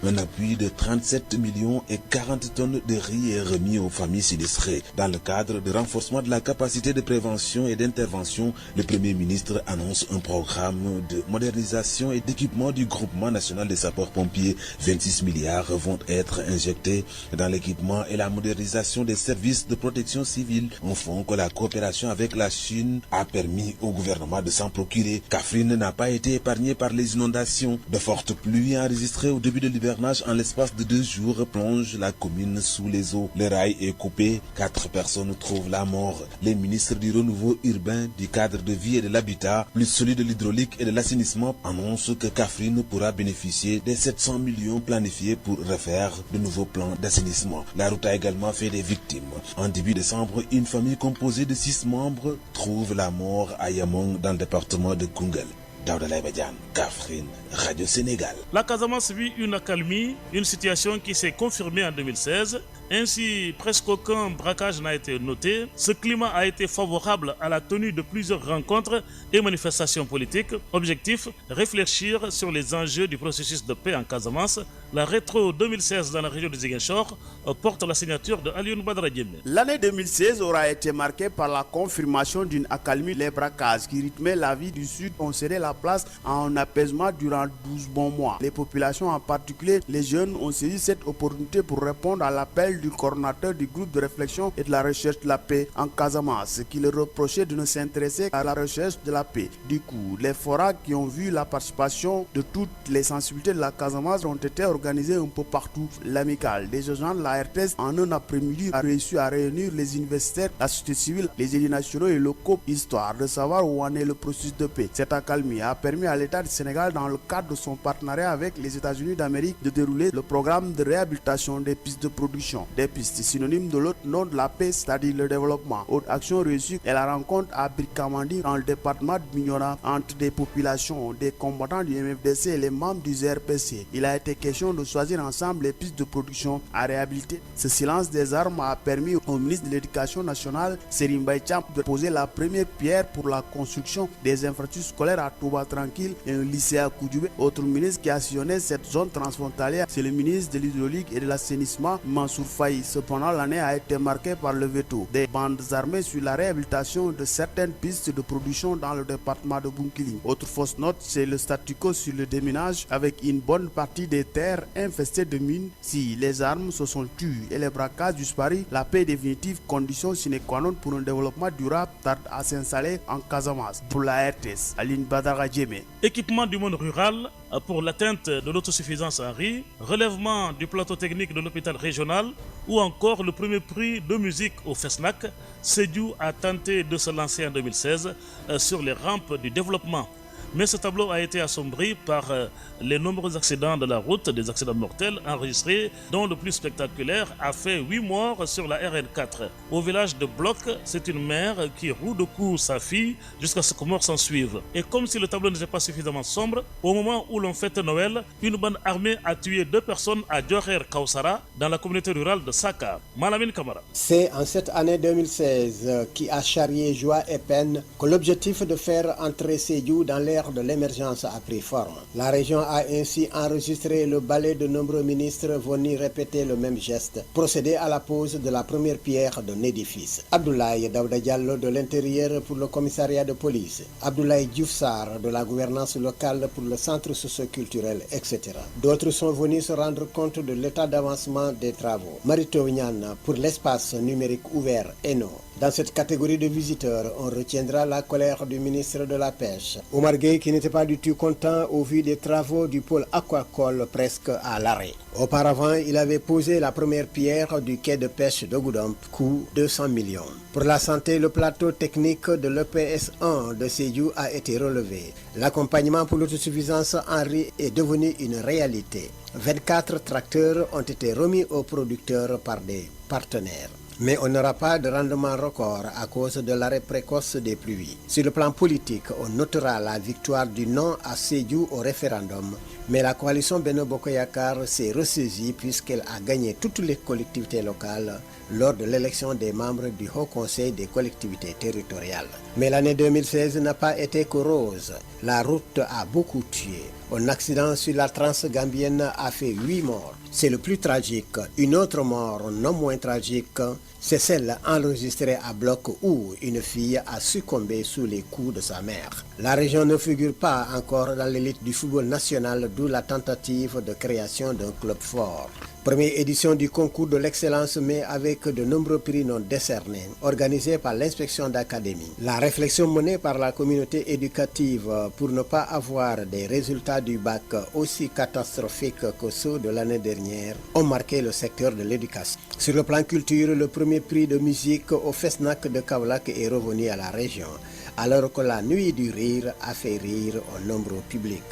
Un appui de 37 millions et 40 tonnes de riz est remis aux familles sinistrées. Dans le cadre de renforcement de la capacité de prévention et d'intervention, le Premier ministre annonce un programme de modernisation et d'équipement du groupement national des sapeurs-pompiers. 26 milliards vont être injectés dans l'équipement et la modernisation des services de protection civile. Un fonds que la coopération avec la Chine a permis au gouvernement de s'en procurer. Kaffrine n'a pas été épargnée par les inondations. De fortes pluies enregistrées au début de l'hivernage en l'espace de 2 jours plongent la commune sous les eaux. Le rail est coupé. 4 personnes trouvent la mort. Les ministres du renouveau urbain, du cadre de vie et de l'habitat, plus celui de l'hydraulique et de l'assainissement, annoncent que Kaffrine pourra bénéficier des 700 millions planifiés pour refaire de nouveaux plans d'assainissement. La route a également fait des victimes. En début décembre, une famille composée de 6 membres trouve la mort à Yamong dans le département de Koungheul. Daouda Laïbadian, Kaffrine, Radio Sénégal. La Casamance vit une accalmie, une situation qui s'est confirmée en 2016. Ainsi, presque aucun braquage n'a été noté. Ce climat a été favorable à la tenue de plusieurs rencontres et manifestations politiques. Objectif, réfléchir sur les enjeux du processus de paix en Casamance. La rétro 2016 dans la région de Ziguinchor porte la signature de Alioune Badara Diémé. L'année 2016 aura été marquée par la confirmation d'une accalmie. Les braquages qui rythmaient la vie du Sud ont cédé la place à un apaisement durant 12 bons mois. Les populations, en particulier les jeunes, ont saisi cette opportunité pour répondre à l'appel du coordonnateur du groupe de réflexion et de la recherche de la paix en Casamance, qui leur reprochait de ne s'intéresser qu'à la recherche de la paix. Du coup, les forats qui ont vu la participation de toutes les sensibilités de la Casamance ont été organisés un peu partout. L'amicale des agents de la RTS en un après-midi a réussi à réunir les universitaires, la société civile, les élus nationaux et locaux, histoire de savoir où en est le processus de paix. Cette accalmie a permis à l'État du Sénégal, dans le cadre de son partenariat avec les États-Unis d'Amérique, de dérouler le programme de réhabilitation des pistes de production. Des pistes synonymes de l'autre nom de la paix, c'est-à-dire le développement. Autre action réussie est la rencontre à Birkamandi, dans le département de Bignona, entre des populations, des combattants du MFDC et les membres du ZRPC. Il a été question de choisir ensemble les pistes de production à réhabiliter. Ce silence des armes a permis au ministre de l'Éducation nationale, Serigne Mbaye Thiam, de poser la première pierre pour la construction des infrastructures scolaires à Touba Tranquille et un lycée à Koudjoubé. Autre ministre qui a sillonné cette zone transfrontalière, c'est le ministre de l'Hydraulique et de l'Assainissement, Mansour Faye. Cependant, l'année a été marquée par le veto des bandes armées sur la réhabilitation de certaines pistes de production dans le département de Bounkiling. Autre fausse note, c'est le statu quo sur le déminage, avec une bonne partie des terres infestées de mines. Si les armes se sont tues et les braquages disparus, la paix définitive, condition sine qua non pour un développement durable, tarde à s'installer en Casamance. Pour la RTS, Alioune Badara Diémé. Équipement du monde rural pour l'atteinte de l'autosuffisance en riz, relèvement du plateau technique de l'hôpital régional ou encore le premier prix de musique au FESNAC, Sédhiou a tenté de se lancer en 2016 sur les rampes du développement. Mais ce tableau a été assombri par les nombreux accidents de la route, des accidents mortels enregistrés, dont le plus spectaculaire a fait 8 morts sur la RN4. Au village de Bloc, c'est une mère qui roue de coups sa fille jusqu'à ce que mort s'en suive. Et comme si le tableau n'était pas suffisamment sombre, au moment où l'on fête Noël, une bande armée a tué 2 personnes à Djorer Kausara, dans la communauté rurale de Saka. Malamine Kamara. C'est en cette année 2016 qui a charrié joie et peine que l'objectif de faire entrer Sédhiou dans l'ère de l'émergence a pris forme. La région a ainsi enregistré le balai de nombreux ministres venus répéter le même geste, procéder à la pose de la première pierre d'un édifice. Abdoulaye Daouda Diallo de l'Intérieur pour le commissariat de police, Abdoulaye Diouf Sarr de la gouvernance locale pour le centre socio-culturel, etc. D'autres sont venus se rendre compte de l'état d'avancement des travaux. Marito Niane pour l'espace numérique ouvert ENO. Dans cette catégorie de visiteurs, on retiendra la colère du ministre de la Pêche, Oumar Gueye, qui n'était pas du tout content au vu des travaux du pôle aquacole presque à l'arrêt. Auparavant, il avait posé la première pierre du quai de pêche de Goudomp, coût 200 millions. Pour la santé, le plateau technique de l'EPS 1 de Sédhiou a été relevé. L'accompagnement pour l'autosuffisance en riz est devenu une réalité. 24 tracteurs ont été remis aux producteurs par des partenaires. Mais on n'aura pas de rendement record à cause de l'arrêt précoce des pluies. Sur le plan politique, on notera la victoire du non à Sédhiou au référendum. Mais la coalition Benno Bokk Yakaar s'est ressaisie puisqu'elle a gagné toutes les collectivités locales lors de l'élection des membres du Haut Conseil des collectivités territoriales. Mais l'année 2016 n'a pas été que rose. La route a beaucoup tué. Un accident sur la Transgambienne a fait 8 morts. C'est le plus tragique. Une autre mort non moins tragique, c'est celle enregistrée à Bloc où une fille a succombé sous les coups de sa mère. La région ne figure pas encore dans l'élite du football national, d'où la tentative de création d'un club fort. Première édition du concours de l'excellence, mais avec de nombreux prix non décernés, organisé par l'inspection d'académie. La réflexion menée par la communauté éducative pour ne pas avoir des résultats du bac aussi catastrophiques que ceux de l'année dernière ont marqué le secteur de l'éducation. Sur le plan culture, le premier prix de musique au FESNAC de Kaolack est revenu à la région, alors que la nuit du rire a fait rire un nombreux public.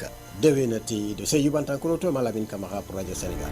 Devenati de Sédhiou Bantankuroto, Malamine Kamara pour Radio Sénégal.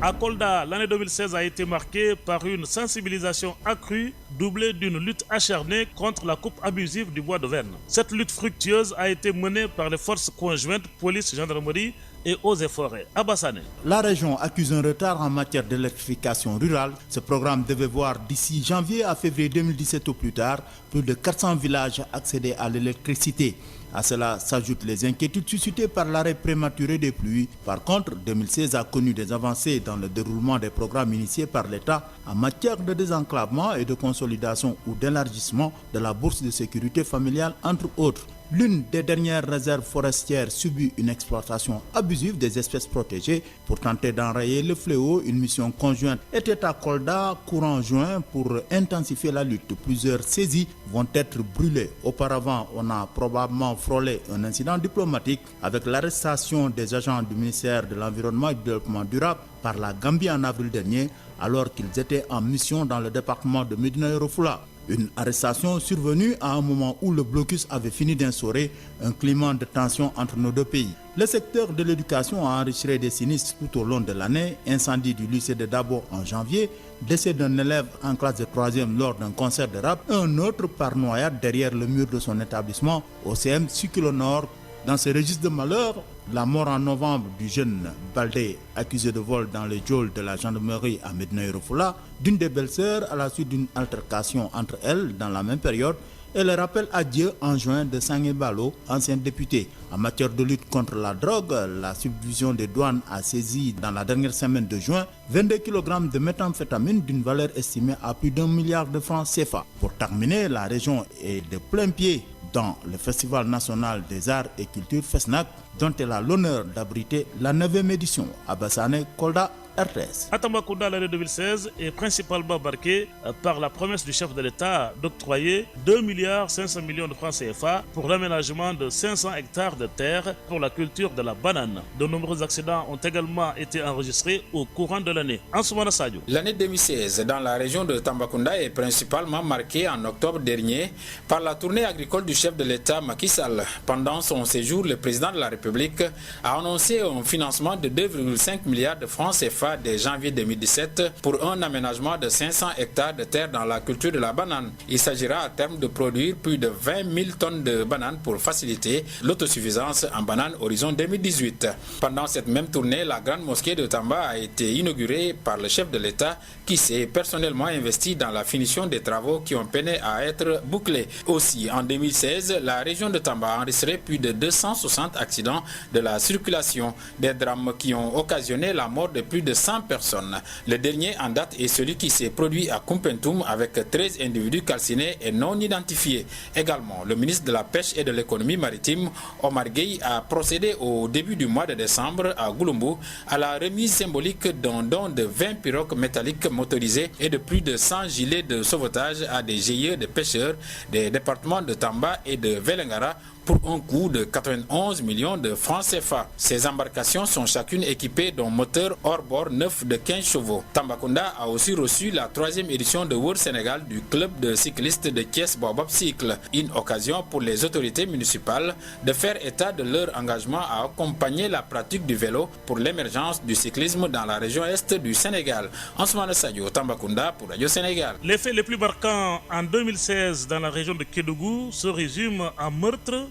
À Kolda, l'année 2016 a été marquée par une sensibilisation accrue, doublée d'une lutte acharnée contre la coupe abusive du bois de Verne. Cette lutte fructueuse a été menée par les forces conjointes police-gendarmerie et eaux et forêts. Abassane. La région accuse un retard en matière d'électrification rurale. Ce programme devait voir d'ici janvier à février 2017 au plus tard, plus de 400 villages accéder à l'électricité. À cela s'ajoutent les inquiétudes suscitées par l'arrêt prématuré des pluies. Par contre, 2016 a connu des avancées dans le déroulement des programmes initiés par l'État en matière de désenclavement et de consolidation ou d'élargissement de la bourse de sécurité familiale, entre autres. L'une des dernières réserves forestières subit une exploitation abusive des espèces protégées. Pour tenter d'enrayer le fléau, une mission conjointe était à Kolda courant juin pour intensifier la lutte. Plusieurs saisies vont être brûlées. Auparavant, on a probablement frôlé un incident diplomatique avec l'arrestation des agents du ministère de l'Environnement et du Développement durable par la Gambie en avril dernier, alors qu'ils étaient en mission dans le département de Médina Yoro Foulah. Une arrestation survenue à un moment où le blocus avait fini d'instaurer un climat de tension entre nos deux pays. Le secteur de l'éducation a enregistré des sinistres tout au long de l'année. Incendie du lycée de Dabo en janvier, décès d'un élève en classe de 3e lors d'un concert de rap, un autre par noyade derrière le mur de son établissement au CM Sikilo Nord. Dans ce registre de malheur, la mort en novembre du jeune Baldé accusé de vol dans le geôle de la gendarmerie à Médina Yoro Foulah d'une des belles-sœurs à la suite d'une altercation entre elles dans la même période, et le rappel à Dieu en juin de Sangé Balo, ancien député. En matière de lutte contre la drogue, la subdivision des douanes a saisi dans la dernière semaine de juin 22 kg de méthamphétamine d'une valeur estimée à plus d'1 milliard de francs CFA. Pour terminer, la région est de plein pied dans le Festival national des arts et cultures FESNAC, dont elle a l'honneur d'abriter la 9e édition. Abassane, Kolda, RTS. À Tambacounda, l'année 2016 est principalement marquée par la promesse du chef de l'État d'octroyer 2,5 milliards de francs CFA pour l'aménagement de 500 hectares de terre pour la culture de la banane. De nombreux accidents ont également été enregistrés au courant de l'année. Ansoumana Sadio. L'année 2016 dans la région de Tambacounda est principalement marquée en octobre dernier par la tournée agricole du chef de l'État Macky Sall. Pendant son séjour, le président de la République a annoncé un financement de 2,5 milliards de francs CFA dès janvier 2017 pour un aménagement de 500 hectares de terre dans la culture de la banane. Il s'agira à terme de produire plus de 20 000 tonnes de bananes pour faciliter l'autosuffisance en bananes horizon 2018. Pendant cette même tournée, la grande mosquée de Tamba a été inaugurée par le chef de l'État qui s'est personnellement investi dans la finition des travaux qui ont peiné à être bouclés. Aussi, en 2016, la région de Tamba a enregistré plus de 260 accidents de la circulation, des drames qui ont occasionné la mort de plus de 100 personnes. Le dernier en date est celui qui s'est produit à Kumpentum avec 13 individus calcinés et non identifiés. Également, le ministre de la Pêche et de l'Économie maritime, Omar Gueye, a procédé au début du mois de décembre à Gouloumbou à la remise symbolique d'un don de 20 pirogues métalliques motorisées et de plus de 100 gilets de sauvetage à des GIE de pêcheurs des départements de Tamba et de Velengara pour un coût de 91 millions de francs CFA. Ces embarcations sont chacune équipées d'un moteur hors-bord neuf de 15 chevaux. Tambacounda a aussi reçu la 3e édition de World Sénégal du club de cyclistes de Thiès Baobab Cycle, une occasion pour les autorités municipales de faire état de leur engagement à accompagner la pratique du vélo pour l'émergence du cyclisme dans la région est du Sénégal. Ansoumana Sadio, Tambacounda pour Radio Sénégal. Les faits les plus marquants en 2016 dans la région de Kédougou se résument en meurtre,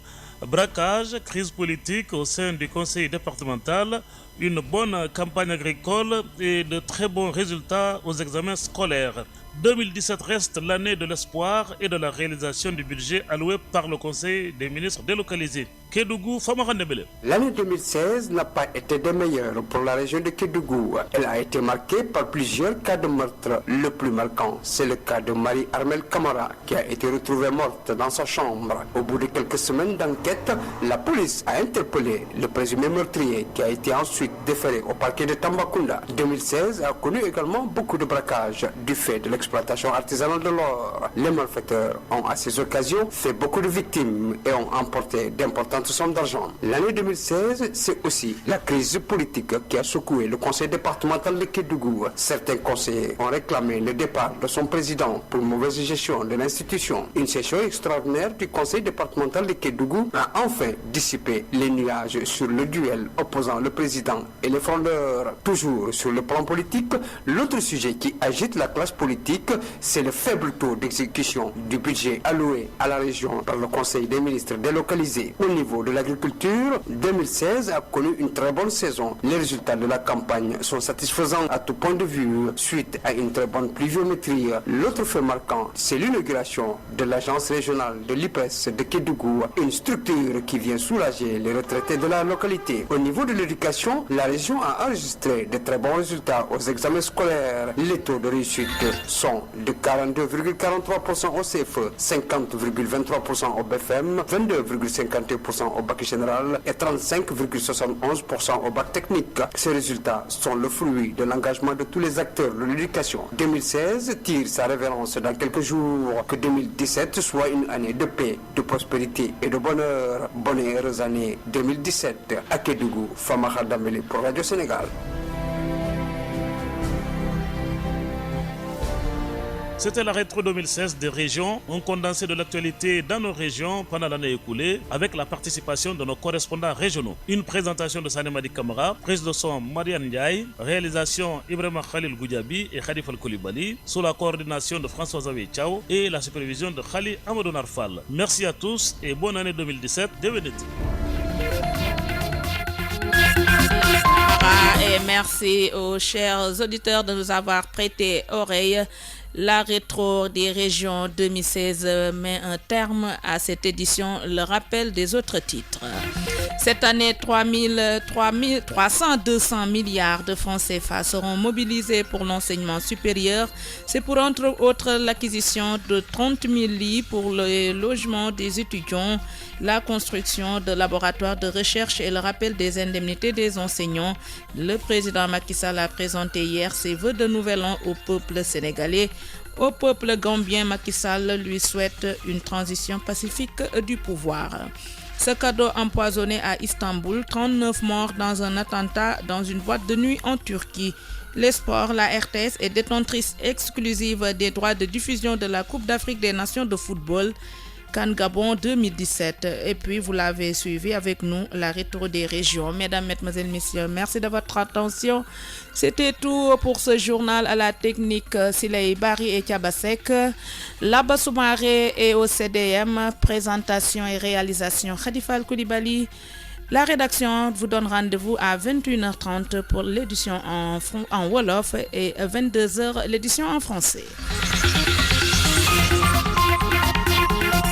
braquage, crise politique au sein du conseil départemental, une bonne campagne agricole et de très bons résultats aux examens scolaires. 2017 reste l'année de l'espoir et de la réalisation du budget alloué par le Conseil des ministres délocalisés. Kédougou, Famara Nebele. L'année 2016 n'a pas été des meilleures pour la région de Kédougou. Elle a été marquée par plusieurs cas de meurtre. Le plus marquant, c'est le cas de Marie-Armelle Camara, qui a été retrouvée morte dans sa chambre. Au bout de quelques semaines d'enquête, la police a interpellé le présumé meurtrier, qui a été ensuite déféré au parquet de Tambacounda. 2016 a connu également beaucoup de braquages du fait de l'exploitation artisanale de l'or. Les malfaiteurs ont à ces occasions fait beaucoup de victimes et ont emporté d'importantes sommes d'argent. L'année 2016, c'est aussi la crise politique qui a secoué le conseil départemental de Kédougou. Certains conseillers ont réclamé le départ de son président pour mauvaise gestion de l'institution. Une session extraordinaire du conseil départemental de Kédougou a enfin dissipé les nuages sur le duel opposant le président et les frondeurs. Toujours sur le plan politique, l'autre sujet qui agite la classe politique, c'est le faible taux d'exécution du budget alloué à la région par le conseil des ministres délocalisés. Au niveau niveau de l'agriculture, 2016 a connu une très bonne saison. Les résultats de la campagne sont satisfaisants à tout point de vue suite à une très bonne pluviométrie. L'autre fait marquant, c'est l'inauguration de l'agence régionale de l'IPRES de Kédougou, une structure qui vient soulager les retraités de la localité. Au niveau de l'éducation, la région a enregistré de très bons résultats aux examens scolaires. Les taux de réussite sont de 42,43% au CFE, 50,23% au BFM, 22,51% au bac général et 35,71% au bac technique. Ces résultats sont le fruit de l'engagement de tous les acteurs de l'éducation. 2016 tire sa révérence dans quelques jours. Que 2017 soit une année de paix, de prospérité et de bonheur. Bonne et heureuse année 2017. À Kédougou, Famaha Dambélé pour Radio Sénégal. C'était la rétro 2016 des régions, un condensé de l'actualité dans nos régions pendant l'année écoulée avec la participation de nos correspondants régionaux. Une présentation de Sanemadi Kamara, prise de son Marianne Ndiaye, réalisation Ibrahima Khalil Goudiaby et Khadifal Koulibaly, sous la coordination de François-Xavier Thiaw et la supervision de Khali Amadou Narfal. Merci à tous et bonne année 2017. Devenez-y. Et merci aux chers auditeurs de nous avoir prêté oreille. La rétro des régions 2016 met un terme à cette édition. Le rappel des autres titres. Cette année, 200 milliards de francs CFA seront mobilisés pour l'enseignement supérieur. C'est pour entre autres l'acquisition de 30 000 lits pour le logement des étudiants, la construction de laboratoires de recherche et le rappel des indemnités des enseignants. Le président Macky Sall a présenté hier ses vœux de nouvel an au peuple sénégalais. Au peuple gambien, Macky Sall lui souhaite une transition pacifique du pouvoir. Ce cadeau empoisonné à Istanbul, 39 morts dans un attentat dans une boîte de nuit en Turquie. Les sports, la RTS est détentrice exclusive des droits de diffusion de la Coupe d'Afrique des Nations de football CAN Gabon 2017. Et puis, vous l'avez suivi avec nous, la rétro des régions. Mesdames, Mesdemoiselles, Messieurs, merci de votre attention. C'était tout pour ce journal. À la technique, Silei Bari et Tiabasek. Laba Soumaré et au CDM, présentation et réalisation Khadifal Koulibaly. La rédaction vous donne rendez-vous à 21h30 pour l'édition en Wolof et 22h l'édition en français.